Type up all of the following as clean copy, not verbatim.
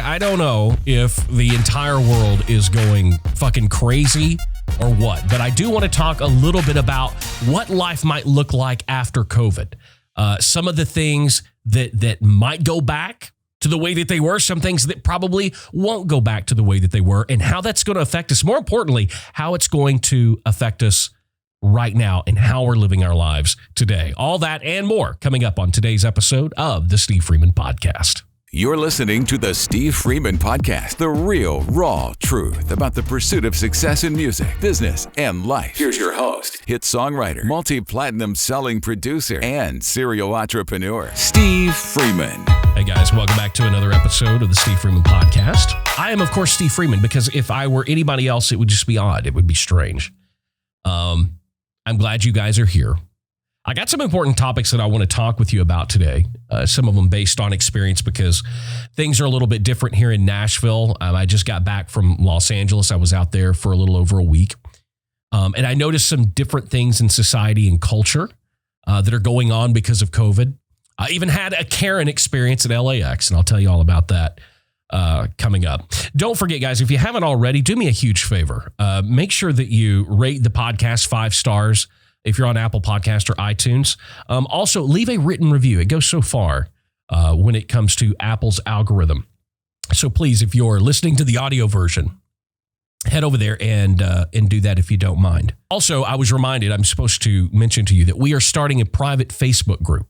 I don't know if the entire world is going fucking crazy or what, but I do want to talk a little bit about what life might look like after COVID. Some of the things that might go back to the way that they were, some things that probably won't go back to the way that they were, and how that's going to affect us. More importantly, how it's going to affect us right now and how we're living our lives today. All that and more coming up on today's episode of the Steve Freeman Podcast. You're listening to the Steve Freeman Podcast, the real, raw truth about the pursuit of success in music, business, and life. Here's your host, hit songwriter, multi-platinum selling producer, and serial entrepreneur, Steve Freeman. Hey guys, welcome back to another episode of the Steve Freeman Podcast. I am, of course, Steve Freeman, because if I were anybody else, it would just be odd. It would be strange. I'm glad you guys are here. I got some important topics that I want to talk with you about today. Some of them based on experience, because things are a little bit different here in Nashville. I just got back from Los Angeles. I was out there for a little over a week. And I noticed some different things in society and culture that are going on because of COVID. I even had a Karen experience at LAX, and I'll tell you all about that coming up. Don't forget, guys, if you haven't already, do me a huge favor. Make sure that you rate the podcast 5 stars if you're on Apple Podcast or iTunes. Also, leave a written review. It goes so far when it comes to Apple's algorithm. So please, if you're listening to the audio version, head over there and do that if you don't mind. Also, I was reminded, I'm supposed to mention to you that we are starting a private Facebook group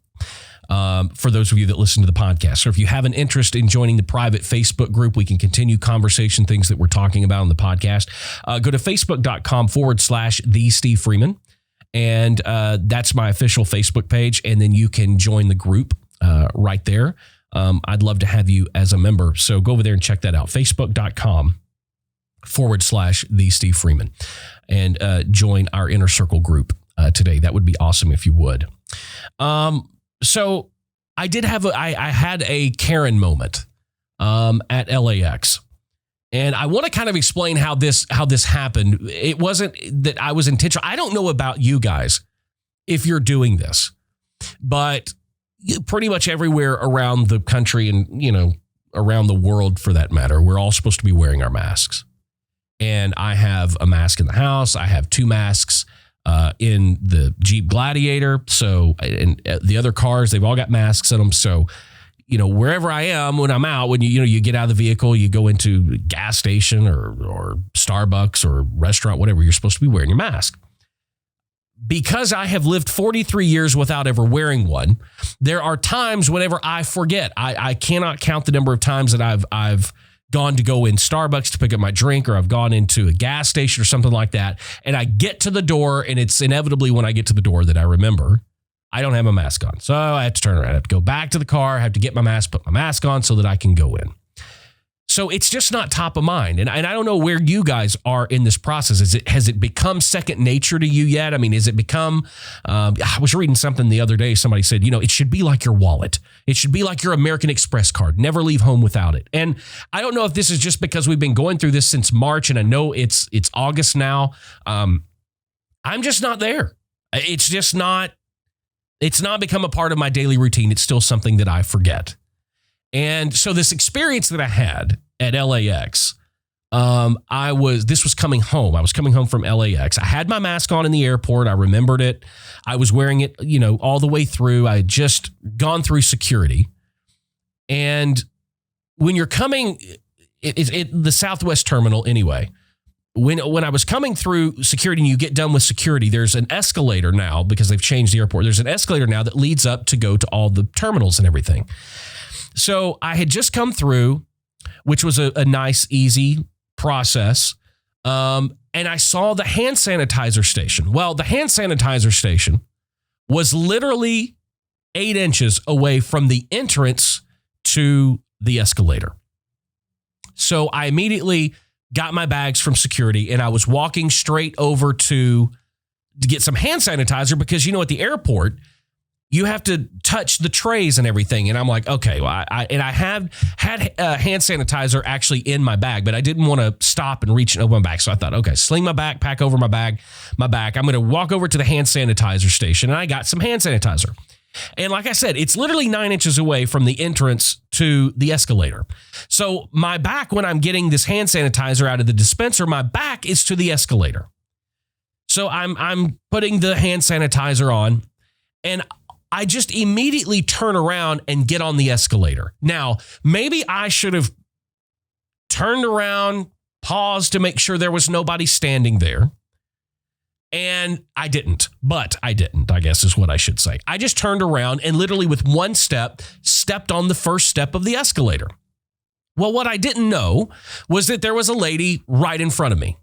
for those of you that listen to the podcast. So if you have an interest in joining the private Facebook group, we can continue conversation, things that we're talking about on the podcast. Go to facebook.com/the Steve Freeman. And that's my official Facebook page. And then you can join the group right there. I'd love to have you as a member. So go over there and check that out. Facebook.com/the Steve Freeman. And join our inner circle group today. That would be awesome if you would. So I did have I had a Karen moment at LAX. And I want to kind of explain how this happened. It wasn't that I was intentional. I don't know about you guys if you're doing this, but pretty much everywhere around the country and, around the world for that matter, we're all supposed to be wearing our masks. And I have a mask in the house. I have 2 masks in the Jeep Gladiator. So, and the other cars, they've all got masks in them. So, wherever I am, when I'm out, when you get out of the vehicle, you go into a gas station or Starbucks or restaurant, whatever, you're supposed to be wearing your mask. Because I have lived 43 years without ever wearing one, there are times whenever I forget. I cannot count the number of times that I've gone to go in Starbucks to pick up my drink, or I've gone into a gas station or something like that, and I get to the door, and it's inevitably when I get to the door that I remember I don't have my mask on. So I have to turn around. I have to go back to the car. I have to get my mask, put my mask on so that I can go in. So it's just not top of mind. And I don't know where you guys are in this process. Has it become second nature to you yet? I mean, has it become, I was reading something the other day. Somebody said, it should be like your wallet. It should be like your American Express card. Never leave home without it. And I don't know if this is just because we've been going through this since March, and I know it's August now. I'm just not there. It's not become a part of my daily routine. It's still something that I forget. And so this experience that I had at LAX, this was coming home. I was coming home from LAX. I had my mask on in the airport. I remembered it. I was wearing it, all the way through. I had just gone through security. And when you're coming, the Southwest terminal anyway, when I was coming through security and you get done with security, there's an escalator now because they've changed the airport. There's an escalator now that leads up to go to all the terminals and everything. So I had just come through, which was a nice, easy process. And I saw the hand sanitizer station. Well, the hand sanitizer station was literally 8 inches away from the entrance to the escalator. So I immediately got my bags from security, and I was walking straight over to get some hand sanitizer because, at the airport, you have to touch the trays and everything. And I'm like, okay, well, I had hand sanitizer actually in my bag, but I didn't want to stop and reach and open my bag. So I thought, okay, sling my backpack over my back. I'm going to walk over to the hand sanitizer station, and I got some hand sanitizer. And like I said, it's literally 9 inches away from the entrance to the escalator. So my back, when I'm getting this hand sanitizer out of the dispenser, my back is to the escalator. So I'm putting the hand sanitizer on, and I just immediately turn around and get on the escalator. Now, maybe I should have turned around, paused to make sure there was nobody standing there. And I didn't, I guess is what I should say. I just turned around and literally with one step, stepped on the first step of the escalator. Well, what I didn't know was that there was a lady right in front of me,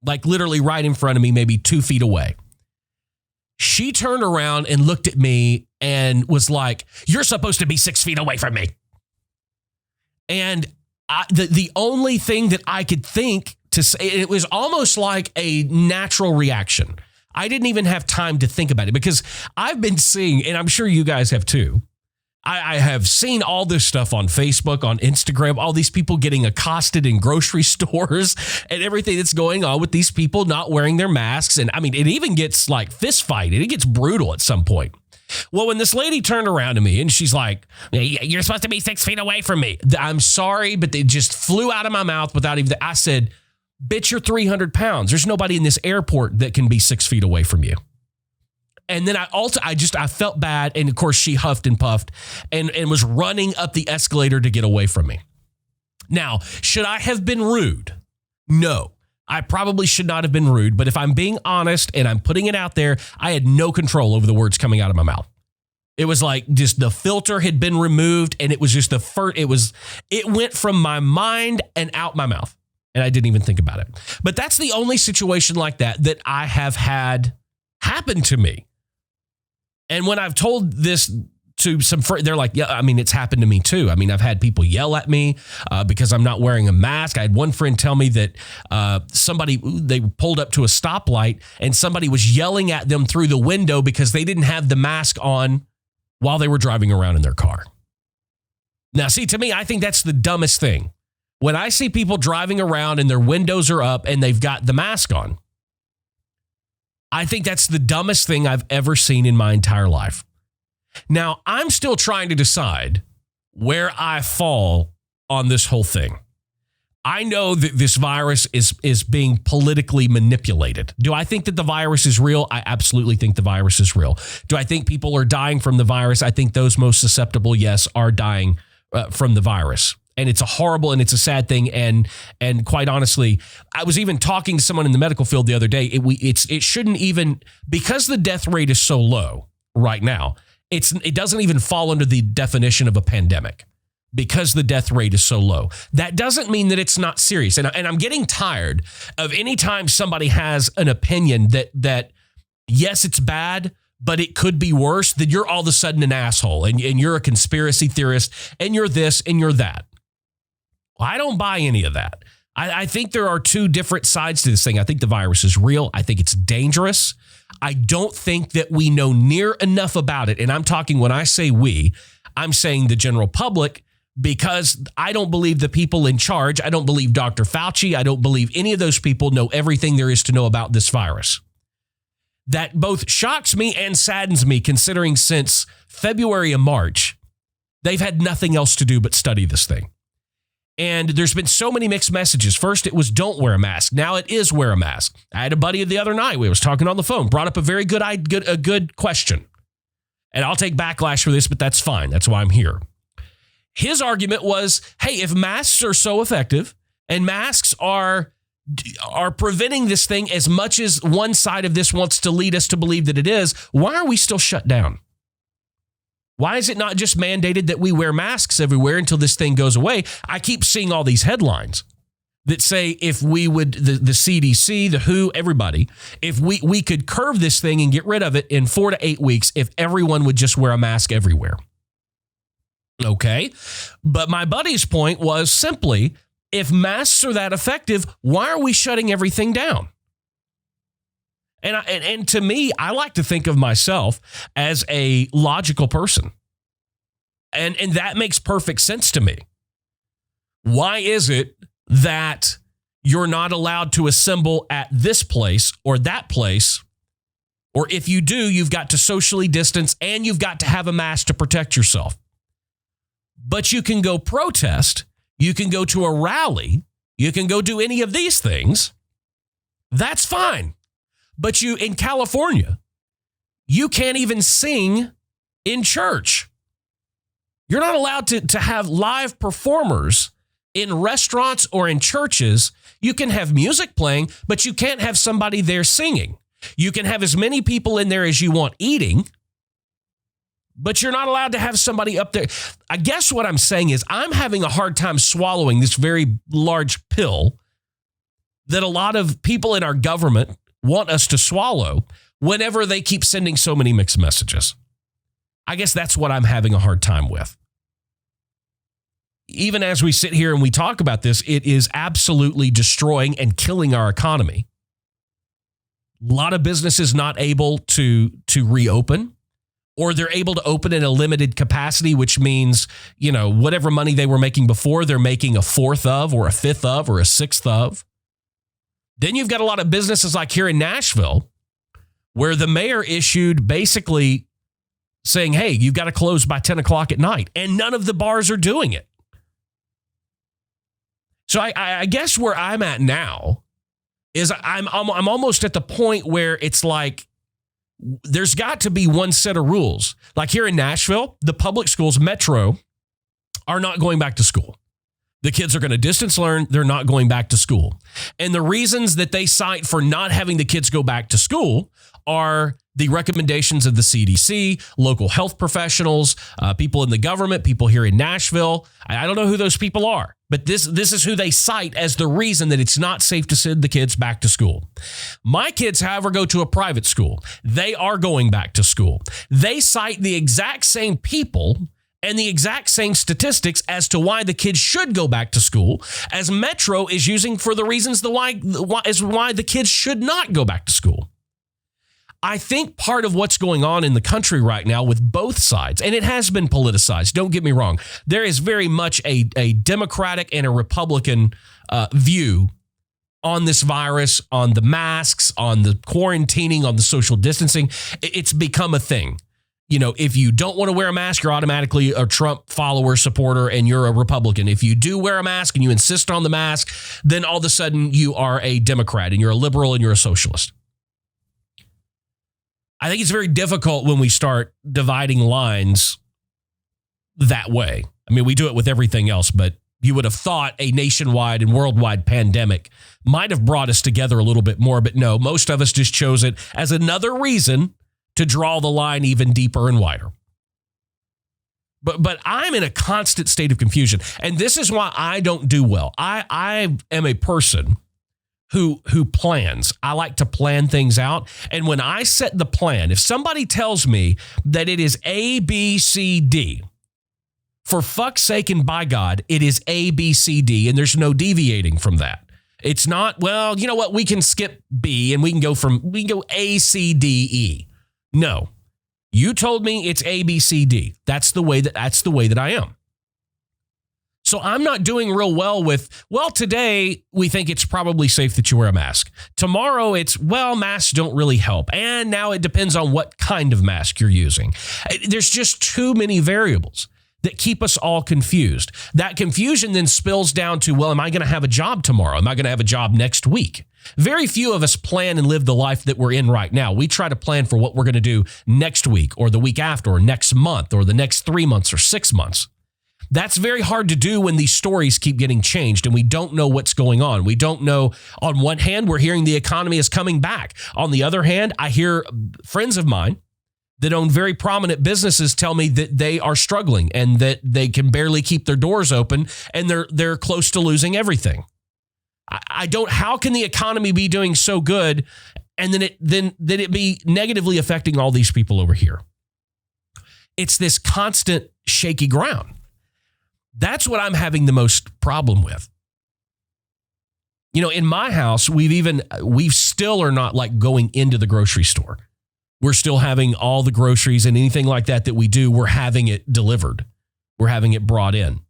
like literally right in front of me, maybe 2 feet away. She turned around and looked at me and was like, "You're supposed to be 6 feet away from me." And the only thing that I could think to say, it was almost like a natural reaction. I didn't even have time to think about it because I've been seeing, and I'm sure you guys have too, I have seen all this stuff on Facebook, on Instagram, all these people getting accosted in grocery stores and everything that's going on with these people not wearing their masks. And I mean, it even gets like fist fight. It gets brutal at some point. Well, when this lady turned around to me and she's like, "You're supposed to be 6 feet away from me." I'm sorry, but it just flew out of my mouth without even, I said, "Bitch, you're 300 pounds. There's nobody in this airport that can be 6 feet away from you." And then I felt bad. And of course she huffed and puffed and was running up the escalator to get away from me. Now, should I have been rude? No, I probably should not have been rude. But if I'm being honest and I'm putting it out there, I had no control over the words coming out of my mouth. It was like just the filter had been removed and it was just it went from my mind and out my mouth. And I didn't even think about it. But that's the only situation like that I have had happen to me. And when I've told this to some friends, they're like, "Yeah, I mean, it's happened to me too." I mean, I've had people yell at me because I'm not wearing a mask. I had one friend tell me that they pulled up to a stoplight and somebody was yelling at them through the window because they didn't have the mask on while they were driving around in their car. Now, see, to me, I think that's the dumbest thing. When I see people driving around and their windows are up and they've got the mask on, I think that's the dumbest thing I've ever seen in my entire life. Now, I'm still trying to decide where I fall on this whole thing. I know that this virus is being politically manipulated. Do I think that the virus is real? I absolutely think the virus is real. Do I think people are dying from the virus? I think those most susceptible, yes, are dying from the virus. And it's a horrible and it's a sad thing. And quite honestly, I was even talking to someone in the medical field the other day. It shouldn't even, because the death rate is so low right now, it doesn't even fall under the definition of a pandemic because the death rate is so low. That doesn't mean that it's not serious. And I'm getting tired of any time somebody has an opinion that yes, it's bad, but it could be worse, then you're all of a sudden an asshole and you're a conspiracy theorist and you're this and you're that. Well, I don't buy any of that. I think there are two different sides to this thing. I think the virus is real. I think it's dangerous. I don't think that we know near enough about it. And I'm talking, when I say we, I'm saying the general public, because I don't believe the people in charge. I don't believe Dr. Fauci. I don't believe any of those people know everything there is to know about this virus. That both shocks me and saddens me, considering since February and March, they've had nothing else to do but study this thing. And there's been so many mixed messages. First, it was don't wear a mask. Now it is wear a mask. I had a buddy the other night. We was talking on the phone, brought up a very good question. And I'll take backlash for this, but that's fine. That's why I'm here. His argument was, hey, if masks are so effective and masks are preventing this thing as much as one side of this wants to lead us to believe that it is, why are we still shut down? Why is it not just mandated that we wear masks everywhere until this thing goes away? I keep seeing all these headlines that say if we would, the CDC, the WHO, everybody, if we could curve this thing and get rid of it in 4 to 8 weeks, if everyone would just wear a mask everywhere. Okay. But my buddy's point was simply, if masks are that effective, why are we shutting everything down? And to me, I like to think of myself as a logical person. And that makes perfect sense to me. Why is it that you're not allowed to assemble at this place or that place Or if you do, you've got to socially distance and you've got to have a mask to protect yourself. But you can go protest. You can go to a rally. You can go do any of these things. That's fine. But in California, you can't even sing in church. You're not allowed to have live performers in restaurants or in churches. You can have music playing, but you can't have somebody there singing. You can have as many people in there as you want eating, but you're not allowed to have somebody up there. I guess what I'm saying is I'm having a hard time swallowing this very large pill that a lot of people in our government want us to swallow whenever they keep sending so many mixed messages. I guess that's what I'm having a hard time with. Even as we sit here and we talk about this, it is absolutely destroying and killing our economy. A lot of businesses not able to reopen, or they're able to open in a limited capacity, which means, whatever money they were making before, they're making a fourth of or a fifth of or a sixth of. Then you've got a lot of businesses like here in Nashville where the mayor issued basically saying, hey, you've got to close by 10 o'clock at night, and none of the bars are doing it. So I guess where I'm at now is I'm almost at the point where it's like there's got to be one set of rules. Like here in Nashville, the public schools, Metro, are not going back to school. The kids are going to distance learn. They're not going back to school. And the reasons that they cite for not having the kids go back to school are the recommendations of the CDC, local health professionals, people in the government, people here in Nashville. I don't know who those people are, but this is who they cite as the reason that it's not safe to send the kids back to school. My kids, however, go to a private school. They are going back to school. They cite the exact same people and the exact same statistics as to why the kids should go back to school as Metro is using for the reasons why the kids should not go back to school. I think part of what's going on in the country right now with both sides, and it has been politicized, don't get me wrong, there is very much a Democratic and a Republican view on this virus, on the masks, on the quarantining, on the social distancing. It's become a thing. If you don't want to wear a mask, you're automatically a Trump follower, supporter, and you're a Republican. If you do wear a mask and you insist on the mask, then all of a sudden you are a Democrat and you're a liberal and you're a socialist. I think it's very difficult when we start dividing lines that way. I mean, we do it with everything else, but you would have thought a nationwide and worldwide pandemic might have brought us together a little bit more, but no, most of us just chose it as another reason to draw the line even deeper and wider. But I'm in a constant state of confusion, and this is why I don't do well. I am a person who plans. I like to plan things out. And when I set the plan, if somebody tells me that it is A, B, C, D, for fuck's sake and by God, it is A, B, C, D, and there's no deviating from that. It's not, well, you know what, we can skip B and we can go A, C, D, E. No. You told me it's A, B, C, D. That's the way that I am. So I'm not doing real well with, today we think it's probably safe that you wear a mask. Tomorrow it's, masks don't really help. And now it depends on what kind of mask you're using. There's just too many variables that keep us all confused. That confusion then spills down to, am I going to have a job tomorrow? Am I going to have a job next week? Very few of us plan and live the life that we're in right now. We try to plan for what we're going to do next week or the week after or next month or the next 3 months or 6 months. That's very hard to do when these stories keep getting changed and we don't know what's going on. We don't know. On one hand, we're hearing the economy is coming back. On the other hand, I hear friends of mine that own very prominent businesses tell me that they are struggling and that they can barely keep their doors open and they're close to losing everything. How can the economy be doing so good and then it be negatively affecting all these people over here? It's this constant shaky ground. That's what I'm having the most problem with. In my house, we still are not like going into the grocery store. We're still having all the groceries and anything like that we do, we're having it delivered. We're having it brought in.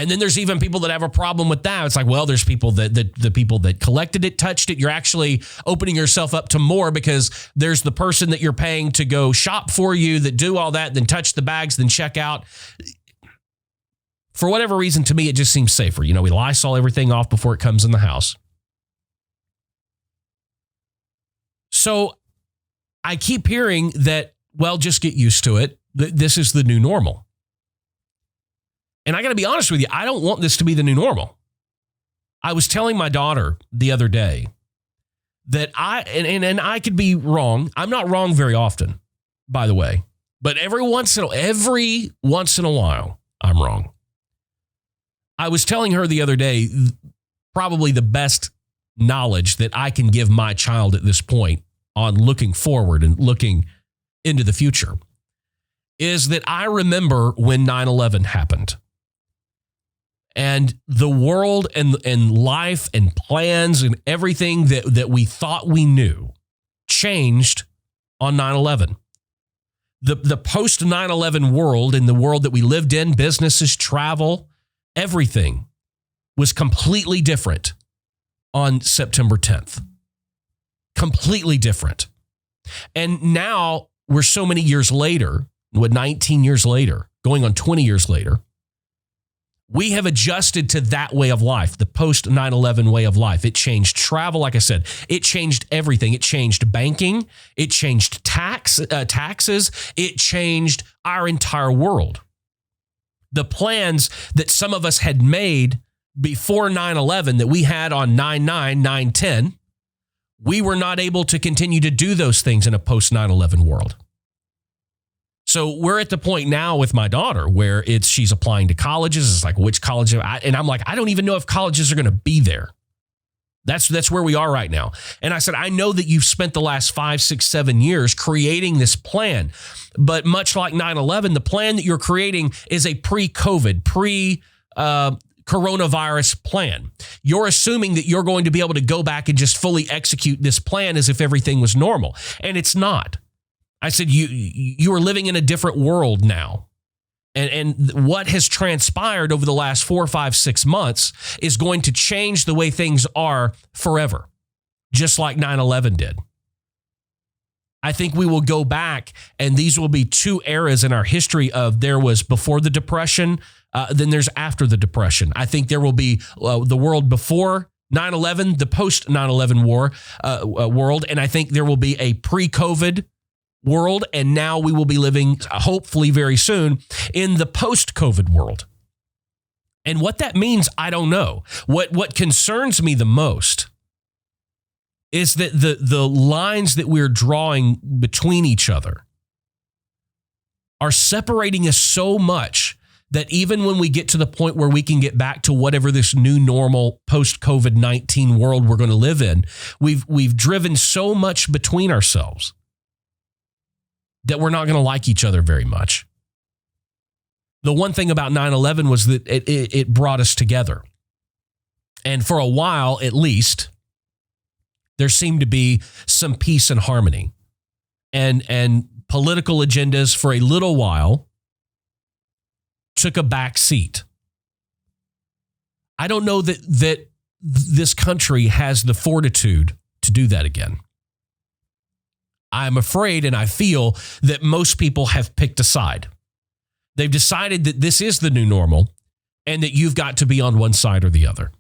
And then there's even people that have a problem with that. It's like, well, there's people that the people that collected it, touched it. You're actually opening yourself up to more because there's the person that you're paying to go shop for you, that do all that, then touch the bags, then check out. For whatever reason, to me, it just seems safer. We Lysol everything off before it comes in the house. So I keep hearing that, well, just get used to it. This is the new normal. And I got to be honest with you, I don't want this to be the new normal. I was telling my daughter the other day that I could be wrong. I'm not wrong very often, by the way, but every once in a while, I'm wrong. I was telling her the other day, probably the best knowledge that I can give my child at this point on looking forward and looking into the future is that I remember when 9/11 happened. And the world and life and plans and everything that we thought we knew changed on 9/11. The post 9/11 world and the world that we lived in, businesses, travel, everything was completely different on September 10th. Completely different. And now we're so many years later, 19 years later, going on 20 years later, we have adjusted to that way of life, the post 9/11 way of life. It changed travel, like I said. It changed everything. It changed banking. It changed taxes. It changed our entire world. The plans that some of us had made before 9/11 that we had on 9/9, 9/10, we were not able to continue to do those things in a post 9/11 world. So we're at the point now with my daughter where she's applying to colleges. It's like, which college? And I'm like, I don't even know if colleges are going to be there. That's where we are right now. And I said, I know that you've spent the last 5, 6, 7 years creating this plan. But much like 9/11, the plan that you're creating is a pre-COVID, coronavirus plan. You're assuming that you're going to be able to go back and just fully execute this plan as if everything was normal. And it's not. I said, you are living in a different world now. And what has transpired over the last 4, 5, 6 months is going to change the way things are forever, just like 9/11 did. I think we will go back, and these will be two eras in our history of there was before the Depression, then there's after the Depression. I think there will be the world before 9/11, the post 9/11 world, and I think there will be a pre-COVID world, and now we will be living, hopefully very soon, in the post-COVID world. And what that means, I don't know. What concerns me the most is that the lines that we're drawing between each other are separating us so much that even when we get to the point where we can get back to whatever this new normal post-COVID-19 world we're going to live in, we've driven so much between ourselves that we're not going to like each other very much. The one thing about 9/11 was that it brought us together. And for a while, at least, there seemed to be some peace and harmony. And political agendas for a little while took a back seat. I don't know that this country has the fortitude to do that again. I'm afraid and I feel that most people have picked a side. They've decided that this is the new normal and that you've got to be on one side or the other.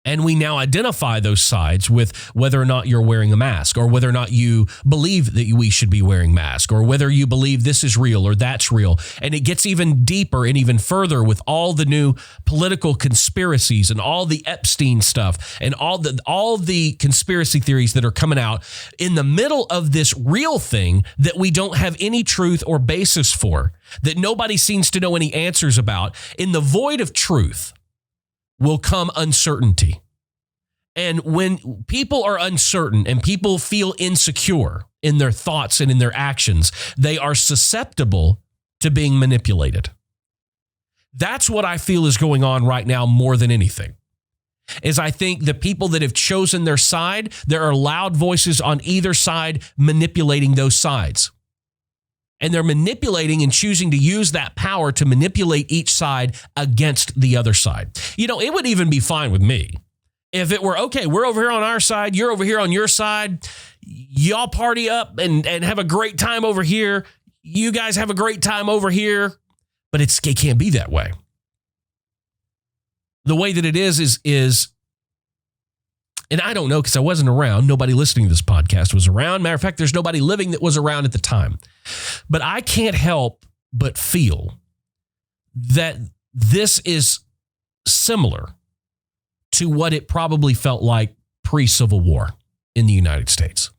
And we now identify those sides with whether or not you're wearing a mask, or whether or not you believe that we should be wearing masks, or whether you believe this is real or that's real. And it gets even deeper and even further with all the new political conspiracies and all the Epstein stuff and all the conspiracy theories that are coming out in the middle of this real thing that we don't have any truth or basis for, that nobody seems to know any answers about. In the void of truth will come uncertainty. And when people are uncertain and people feel insecure in their thoughts and in their actions, they are susceptible to being manipulated. That's what I feel is going on right now more than anything. Is I think the people that have chosen their side, there are loud voices on either side manipulating those sides. And they're manipulating and choosing to use that power to manipulate each side against the other side. It would even be fine with me if it were, okay, we're over here on our side, you're over here on your side, y'all party up and have a great time over here. You guys have a great time over here. But it can't be that way. The way that it is, and I don't know because I wasn't around. Nobody listening to this podcast was around. Matter of fact, there's nobody living that was around at the time. But I can't help but feel that this is similar to what it probably felt like pre-Civil War in the United States.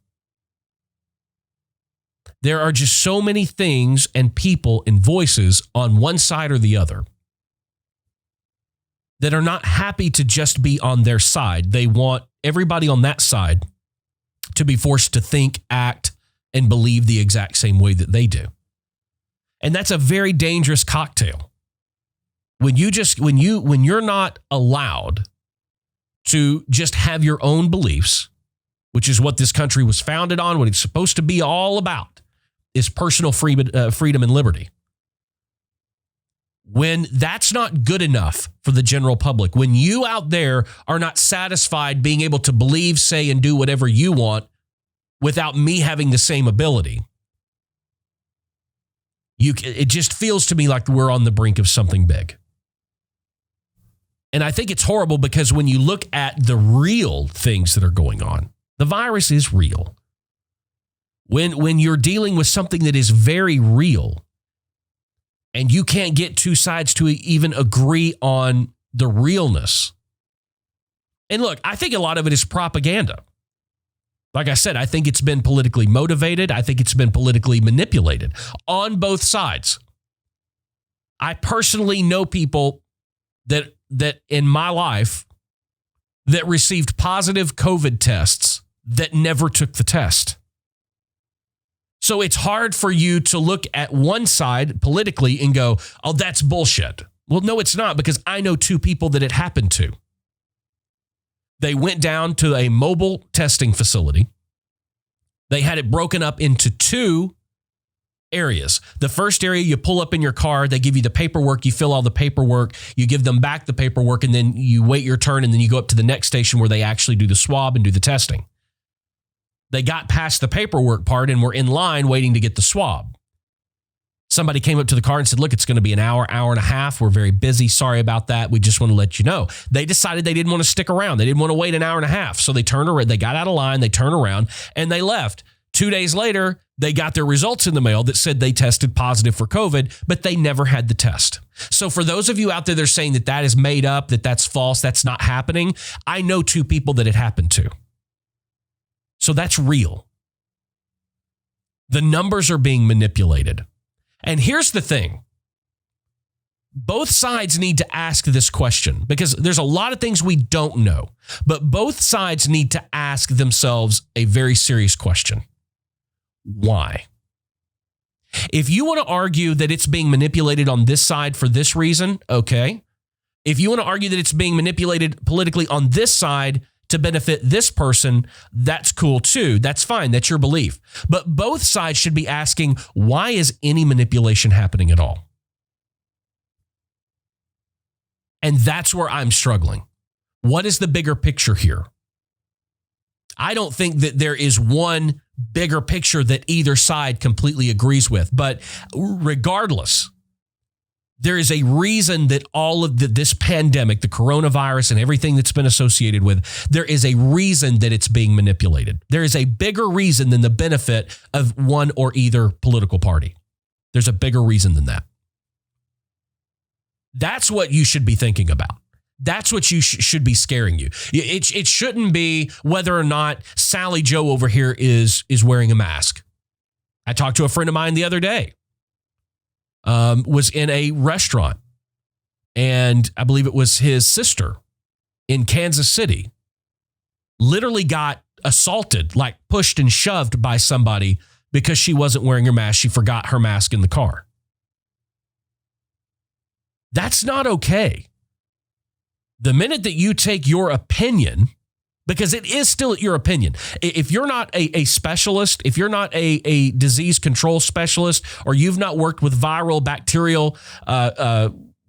There are just so many things and people and voices on one side or the other that are not happy to just be on their side. They want everybody on that side to be forced to think, act, and believe the exact same way that they do. And that's a very dangerous cocktail. When you're not allowed to just have your own beliefs, which is what this country was founded on, what it's supposed to be all about, is personal freedom and liberty. When that's not good enough for the general public, when you out there are not satisfied being able to believe, say, and do whatever you want without me having the same ability, it just feels to me like we're on the brink of something big. And I think it's horrible because when you look at the real things that are going on, the virus is real. When you're dealing with something that is very real and you can't get two sides to even agree on the realness. And look, I think a lot of it is propaganda. Like I said, I think it's been politically motivated. I think it's been politically manipulated on both sides. I personally know people that in my life that received positive COVID tests that never took the test. So it's hard for you to look at one side politically and go, oh, that's bullshit. Well, no, it's not, because I know two people that it happened to. They went down to a mobile testing facility. They had it broken up into two areas. The first area, you pull up in your car, they give you the paperwork, you fill all the paperwork, you give them back the paperwork, and then you wait your turn, and then you go up to the next station where they actually do the swab and do the testing. They got past the paperwork part and were in line waiting to get the swab. Somebody came up to the car and said, look, it's going to be an hour and a half. We're very busy. Sorry about that. We just want to let you know. They decided they didn't want to stick around. They didn't want to wait an hour and a half. So they turned around, they got out of line, they turned around, and they left. 2 days later, they got their results in the mail that said they tested positive for COVID, but they never had the test. So for those of you out there that are saying that that is made up, that that's false, that's not happening, I know two people that it happened to. So that's real. The numbers are being manipulated. And here's the thing. Both sides need to ask this question because there's a lot of things we don't know, but both sides need to ask themselves a very serious question. Why? If you want to argue that it's being manipulated on this side for this reason, okay. If you want to argue that it's being manipulated politically on this side to benefit this person, that's cool too. That's fine. That's your belief. But both sides should be asking, why is any manipulation happening at all? And that's where I'm struggling. What is the bigger picture here? I don't think that there is one bigger picture that either side completely agrees with. But regardless, there is a reason that all of this pandemic, the coronavirus and everything that's been associated with, there is a reason that it's being manipulated. There is a bigger reason than the benefit of one or either political party. There's a bigger reason than that. That's what you should be thinking about. That's what you should be scaring you. It shouldn't be whether or not Sally Joe over here is wearing a mask. I talked to a friend of mine the other day. Was in a restaurant, and I believe it was his sister in Kansas City, literally got assaulted, like pushed and shoved by somebody because she wasn't wearing her mask. She forgot her mask in the car. That's not okay. The minute that you take your opinion, because it is still your opinion. If you're not a specialist, if you're not a disease control specialist, or you've not worked with viral, bacterial,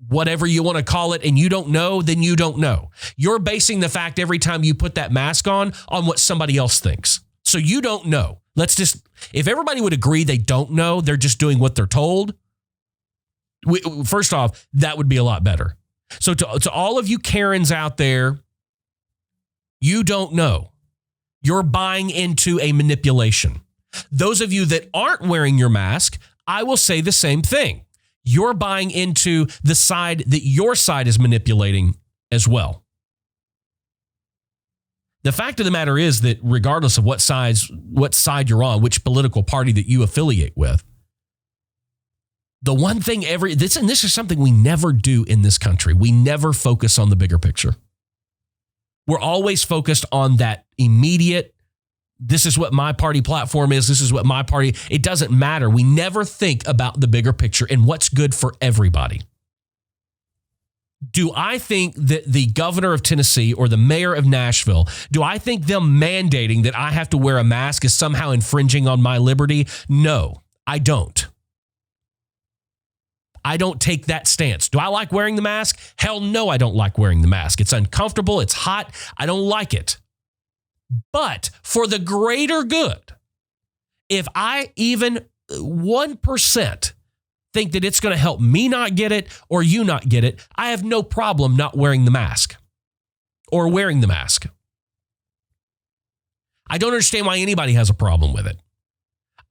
whatever you want to call it, and you don't know, then you don't know. You're basing the fact every time you put that mask on what somebody else thinks. So you don't know. If everybody would agree they don't know, they're just doing what they're told. First off, that would be a lot better. So to all of you Karens out there, you don't know. You're buying into a manipulation. Those of you that aren't wearing your mask, I will say the same thing. You're buying into the side that your side is manipulating as well. The fact of the matter is that regardless of what side you're on, which political party that you affiliate with, the one thing this is something we never do in this country. We never focus on the bigger picture. We're always focused on that immediate, this is what my party platform is, this is what my party, it doesn't matter. We never think about the bigger picture and what's good for everybody. Do I think that the governor of Tennessee or the mayor of Nashville, do I think them mandating that I have to wear a mask is somehow infringing on my liberty? No, I don't. I don't take that stance. Do I like wearing the mask? Hell no, I don't like wearing the mask. It's uncomfortable. It's hot. I don't like it. But for the greater good, if I even 1% think that it's going to help me not get it or you not get it, I have no problem not wearing the mask or wearing the mask. I don't understand why anybody has a problem with it.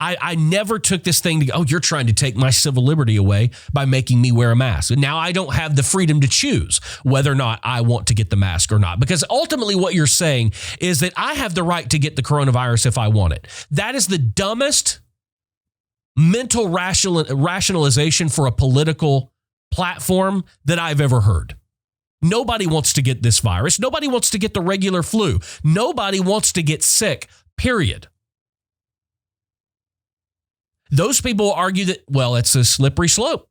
I never took this thing to go, oh, you're trying to take my civil liberty away by making me wear a mask. And now I don't have the freedom to choose whether or not I want to get the mask or not. Because ultimately what you're saying is that I have the right to get the coronavirus if I want it. That is the dumbest mental rationalization for a political platform that I've ever heard. Nobody wants to get this virus. Nobody wants to get the regular flu. Nobody wants to get sick, period. Those people will argue that, well, it's a slippery slope.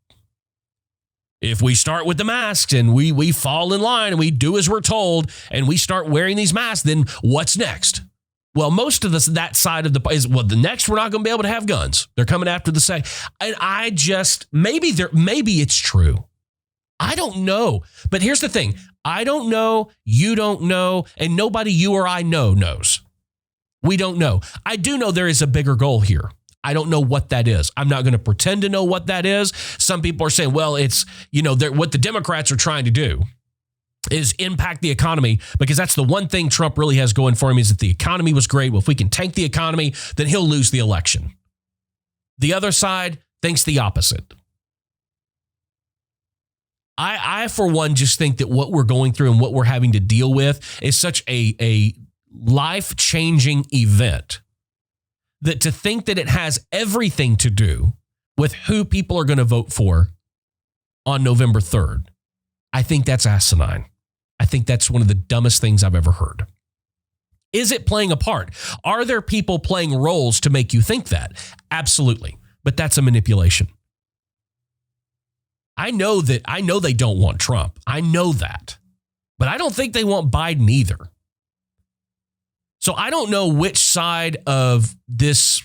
If we start with the masks and we fall in line and we do as we're told and we start wearing these masks, then what's next? Well, most of that side of the next we're not going to be able to have guns. They're coming after the second. And maybe it's true. I don't know. But here's the thing. I don't know. You don't know. And nobody you or I knows. We don't know. I do know there is a bigger goal here. I don't know what that is. I'm not going to pretend to know what that is. Some people are saying, well, it's, what the Democrats are trying to do is impact the economy, because that's the one thing Trump really has going for him, is that the economy was great. Well, if we can tank the economy, then he'll lose the election. The other side thinks the opposite. I for one, just think that what we're going through and what we're having to deal with is such a life-changing event that to think that it has everything to do with who people are going to vote for on November 3rd, I think that's asinine. I think that's one of the dumbest things I've ever heard. Is it playing a part? Are there people playing roles to make you think that? Absolutely. But that's a manipulation. I know they don't want Trump. I know that. But I don't think they want Biden either. So I don't know which side of this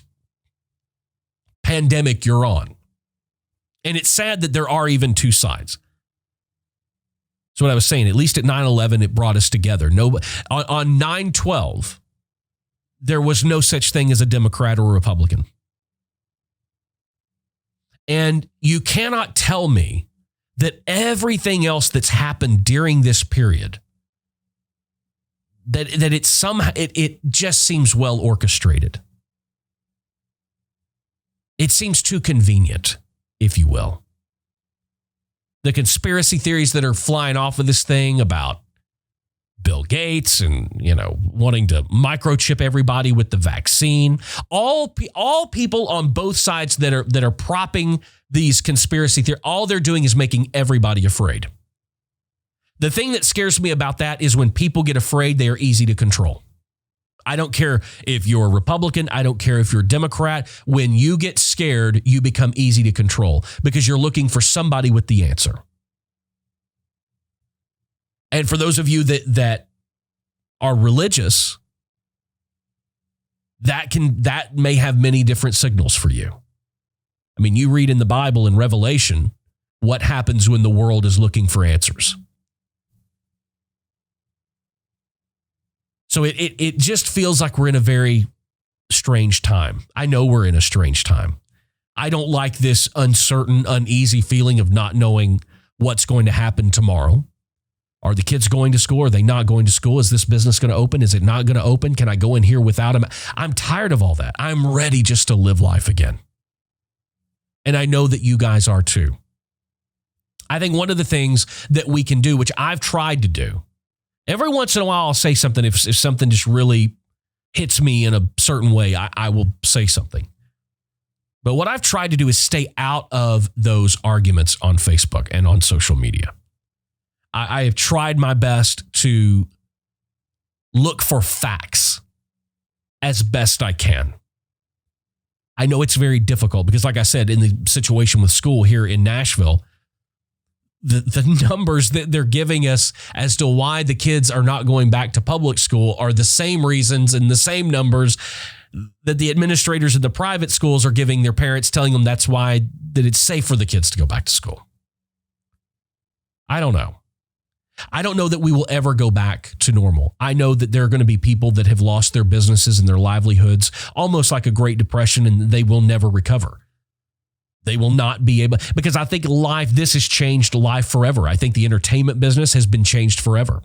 pandemic you're on. And it's sad that there are even two sides. So what I was saying, at least at 9/11, it brought us together. On 9/12, there was no such thing as a Democrat or a Republican. And you cannot tell me that everything else that's happened during this period, that it just seems well orchestrated. It seems too convenient, if you will. The conspiracy theories that are flying off of this thing about Bill Gates and, wanting to microchip everybody with the vaccine. All people on both sides that are propping these conspiracy theories, all they're doing is making everybody afraid. The thing that scares me about that is when people get afraid, they are easy to control. I don't care if you're a Republican. I don't care if you're a Democrat. When you get scared, you become easy to control because you're looking for somebody with the answer. And for those of you that are religious, that may have many different signals for you. I mean, you read in the Bible in Revelation what happens when the world is looking for answers. So it just feels like we're in a very strange time. I know we're in a strange time. I don't like this uncertain, uneasy feeling of not knowing what's going to happen tomorrow. Are the kids going to school? Are they not going to school? Is this business going to open? Is it not going to open? Can I go in here without them? I'm tired of all that. I'm ready just to live life again. And I know that you guys are too. I think one of the things that we can do, which I've tried to do, every once in a while I'll say something. If something just really hits me in a certain way, I will say something. But what I've tried to do is stay out of those arguments on Facebook and on social media. I have tried my best to look for facts as best I can. I know it's very difficult because, like I said, in the situation with school here in Nashville, the numbers that they're giving us as to why the kids are not going back to public school are the same reasons and the same numbers that the administrators of the private schools are giving their parents, telling them that's why that it's safe for the kids to go back to school. I don't know. I don't know that we will ever go back to normal. I know that there are going to be people that have lost their businesses and their livelihoods, almost like a Great Depression, and they will never recover. They will not be able, because I think this has changed life forever. I think the entertainment business has been changed forever.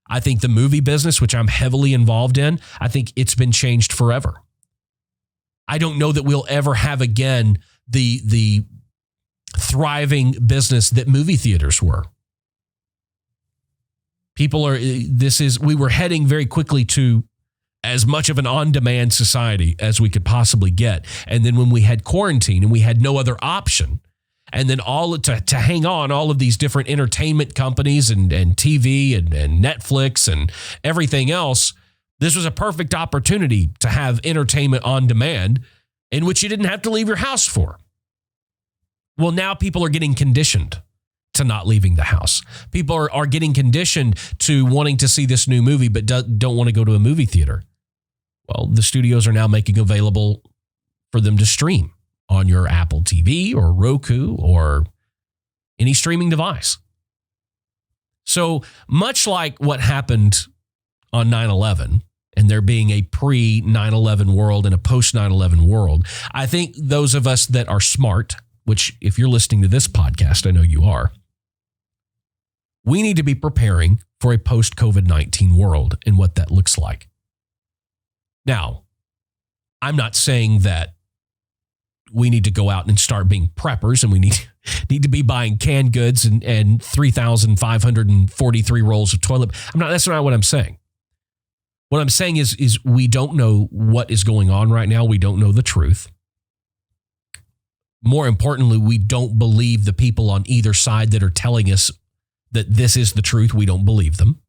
I think the movie business, which I'm heavily involved in, I think it's been changed forever. I don't know that we'll ever have again the thriving business that movie theaters were. We were heading very quickly to as much of an on-demand society as we could possibly get. And then when we had quarantine and we had no other option, and then to hang on, all of these different entertainment companies and TV and Netflix and everything else, this was a perfect opportunity to have entertainment on demand in which you didn't have to leave your house for. Well, now people are getting conditioned to not leaving the house. People are getting conditioned to wanting to see this new movie, but don't want to go to a movie theater. Well, the studios are now making available for them to stream on your Apple TV or Roku or any streaming device. So much like what happened on 9/11, and there being a pre-9/11 world and a post-9/11 world, I think those of us that are smart, which if you're listening to this podcast, I know you are, we need to be preparing for a post-COVID-19 world and what that looks like. Now, I'm not saying that we need to go out and start being preppers and we need to be buying canned goods and 3,543 rolls of toilet. That's not what I'm saying. What I'm saying is we don't know what is going on right now. We don't know the truth. More importantly, we don't believe the people on either side that are telling us that this is the truth. We don't believe them.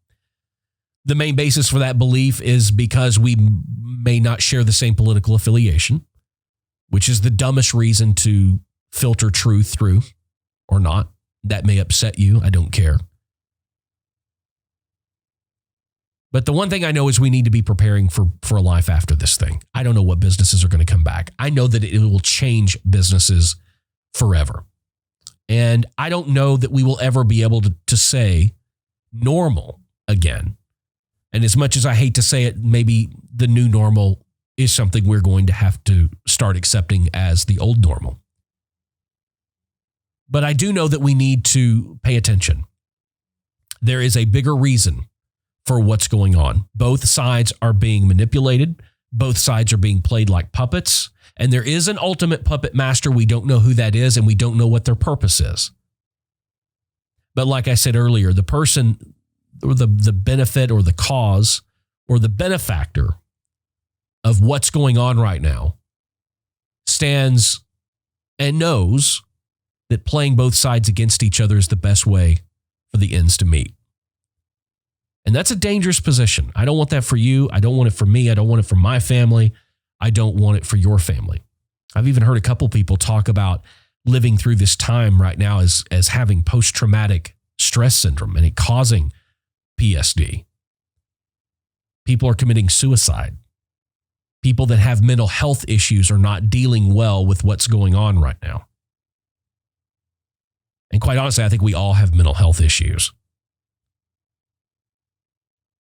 The main basis for that belief is because we may not share the same political affiliation, which is the dumbest reason to filter truth through or not. That may upset you. I don't care. But the one thing I know is we need to be preparing for a life after this thing. I don't know what businesses are going to come back. I know that it will change businesses forever. And I don't know that we will ever be able to say normal again. And as much as I hate to say it, maybe the new normal is something we're going to have to start accepting as the old normal. But I do know that we need to pay attention. There is a bigger reason for what's going on. Both sides are being manipulated. Both sides are being played like puppets. And there is an ultimate puppet master. We don't know who that is, and we don't know what their purpose is. But like I said earlier, the person or the benefit or the cause or the benefactor of what's going on right now stands and knows that playing both sides against each other is the best way for the ends to meet. And that's a dangerous position. I don't want that for you. I don't want it for me. I don't want it for my family. I don't want it for your family. I've even heard a couple people talk about living through this time right now as having post-traumatic stress syndrome and it causing PSD. People are committing suicide. People that have mental health issues are not dealing well with what's going on right now. And quite honestly, I think we all have mental health issues.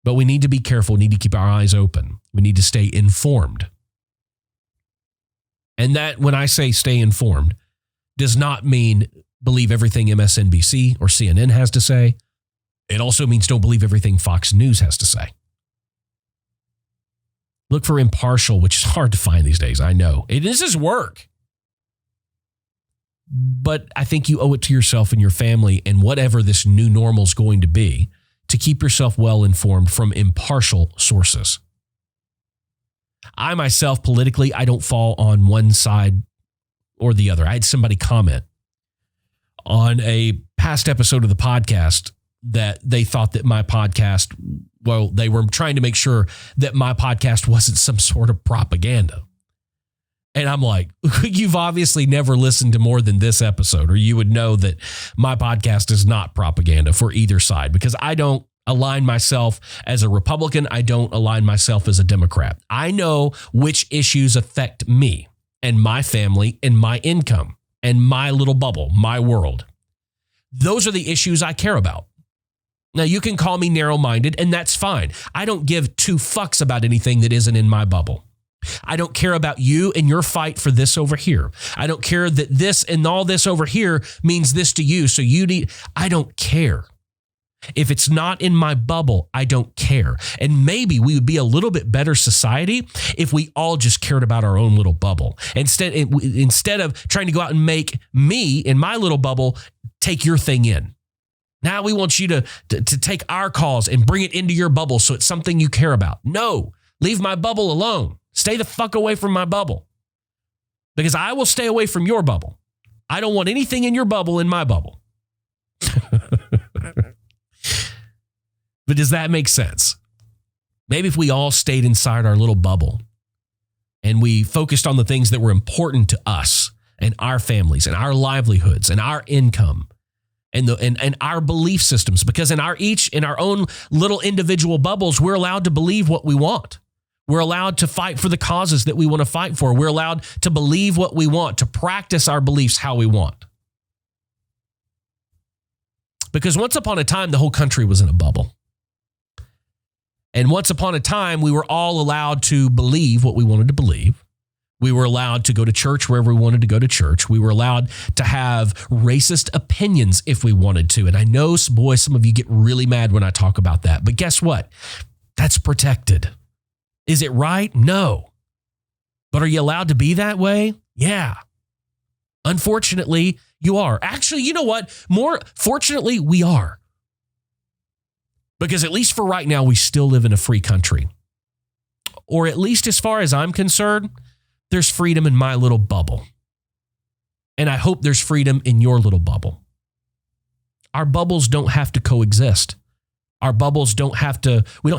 But we need to be careful. We need to keep our eyes open. We need to stay informed. And that, when I say stay informed, does not mean believe everything MSNBC or CNN has to say. It also means don't believe everything Fox News has to say. Look for impartial, which is hard to find these days. I know. This is work. But I think you owe it to yourself and your family and whatever this new normal is going to be to keep yourself well informed from impartial sources. I myself, politically, I don't fall on one side or the other. I had somebody comment on a past episode of the podcast that they thought that my podcast, well, they were trying to make sure that my podcast wasn't some sort of propaganda. And I'm like, you've obviously never listened to more than this episode, or you would know that my podcast is not propaganda for either side, because I don't align myself as a Republican. I don't align myself as a Democrat. I know which issues affect me and my family and my income and my little bubble, my world. Those are the issues I care about. Now, you can call me narrow-minded, and that's fine. I don't give two fucks about anything that isn't in my bubble. I don't care about you and your fight for this over here. I don't care that this and all this over here means this to you. So I don't care. If it's not in my bubble, I don't care. And maybe we would be a little bit better society if we all just cared about our own little bubble. Instead of trying to go out and make me in my little bubble take your thing in. Now we want you to take our cause and bring it into your bubble so it's something you care about. No, leave my bubble alone. Stay the fuck away from my bubble, because I will stay away from your bubble. I don't want anything in your bubble in my bubble. But does that make sense? Maybe if we all stayed inside our little bubble and we focused on the things that were important to us and our families and our livelihoods and our income and our belief systems, because in our own little individual bubbles, we're allowed to believe what we want. We're allowed to fight for the causes that we want to fight for. We're allowed to believe what we want, to practice our beliefs how we want. Because once upon a time, the whole country was in a bubble. And once upon a time, we were all allowed to believe what we wanted to believe. We were allowed to go to church wherever we wanted to go to church. We were allowed to have racist opinions if we wanted to. And I know, boy, some of you get really mad when I talk about that. But guess what? That's protected. Is it right? No. But are you allowed to be that way? Yeah. Unfortunately, you are. Actually, you know what? More fortunately, we are. Because at least for right now, we still live in a free country. Or at least as far as I'm concerned, there's freedom in my little bubble. And I hope there's freedom in your little bubble. Our bubbles don't have to coexist. Our bubbles we don't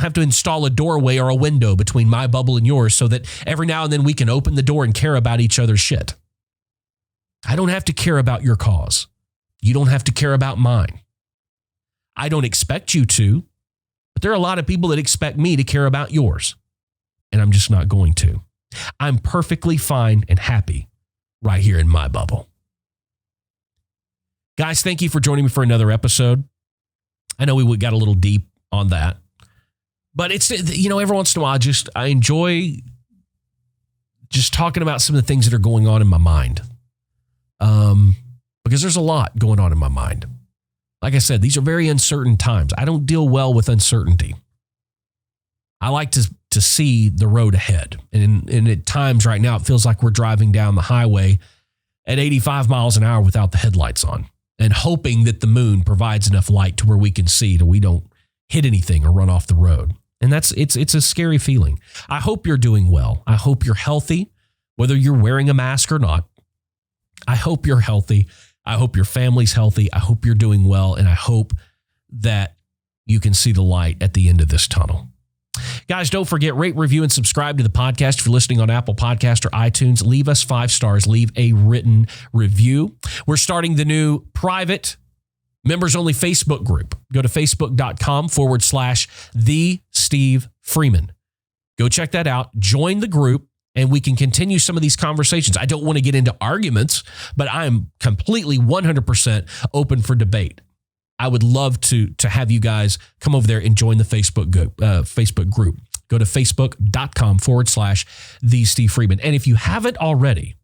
have to install a doorway or a window between my bubble and yours so that every now and then we can open the door and care about each other's shit. I don't have to care about your cause. You don't have to care about mine. I don't expect you to, but there are a lot of people that expect me to care about yours, and I'm just not going to. I'm perfectly fine and happy right here in my bubble. Guys, thank you for joining me for another episode. I know we got a little deep on that, but it's, every once in a while, I enjoy just talking about some of the things that are going on in my mind. Because there's a lot going on in my mind. Like I said, these are very uncertain times. I don't deal well with uncertainty. I like to see the road ahead. And at times right now, it feels like we're driving down the highway at 85 miles an hour without the headlights on, and hoping that the moon provides enough light to where we can see that we don't hit anything or run off the road. And it's a scary feeling. I hope you're doing well. I hope you're healthy, whether you're wearing a mask or not. I hope you're healthy. I hope your family's healthy. I hope you're doing well. And I hope that you can see the light at the end of this tunnel. Guys, don't forget, rate, review, and subscribe to the podcast. If you're listening on Apple Podcast or iTunes, leave us 5 stars. Leave a written review. We're starting the new private members-only Facebook group. Go to facebook.com/The Steve Freeman. Go check that out. Join the group, and we can continue some of these conversations. I don't want to get into arguments, but I am completely 100% open for debate. I would love to have you guys come over there and join the Facebook group. Go to facebook.com/The Steve Freeman. And if you haven't already,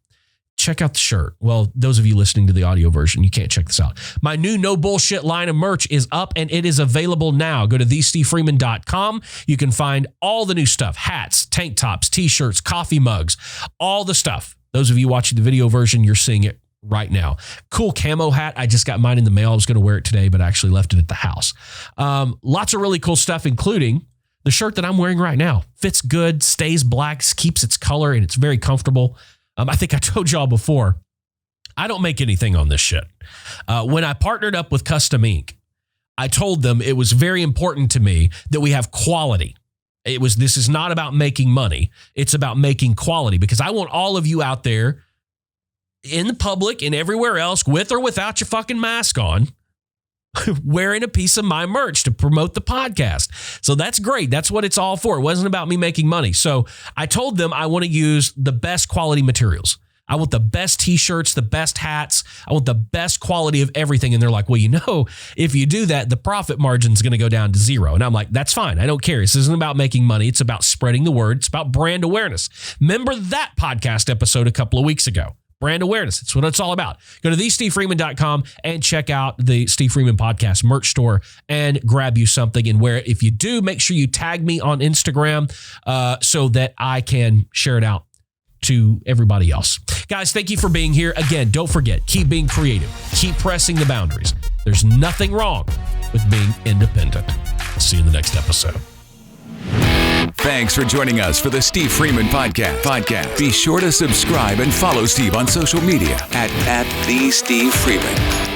check out the shirt. Well, those of you listening to the audio version, you can't check this out. My new No Bullshit line of merch is up and it is available now. Go to thestevefreeman.com. You can find all the new stuff, hats, tank tops, t-shirts, coffee mugs, all the stuff. Those of you watching the video version, you're seeing it right now. Cool camo hat. I just got mine in the mail. I was going to wear it today, but I actually left it at the house. Lots of really cool stuff, including the shirt that I'm wearing right now. Fits good, stays black, keeps its color, and it's very comfortable. I think I told y'all before, I don't make anything on this shit. When I partnered up with Custom Ink, I told them it was very important to me that we have quality. This is not about making money. It's about making quality, because I want all of you out there in the public and everywhere else, with or without your fucking mask on, wearing a piece of my merch to promote the podcast. So that's great. That's what it's all for. It wasn't about me making money. So I told them I want to use the best quality materials. I want the best t-shirts, the best hats. I want the best quality of everything. And they're like, well, if you do that, the profit margin is going to go down to zero. And I'm like, that's fine. I don't care. This isn't about making money. It's about spreading the word. It's about brand awareness. Remember that podcast episode a couple of weeks ago. Brand awareness. That's what it's all about. Go to thestevefreeman.com and check out the Steve Freeman Podcast merch store and grab you something and wear it. If you do, make sure you tag me on Instagram so that I can share it out to everybody else. Guys, thank you for being here. Again, don't forget, keep being creative. Keep pressing the boundaries. There's nothing wrong with being independent. See you in the next episode. Thanks for joining us for the Steve Freeman Podcast. Be sure to subscribe and follow Steve on social media at the Steve Freeman.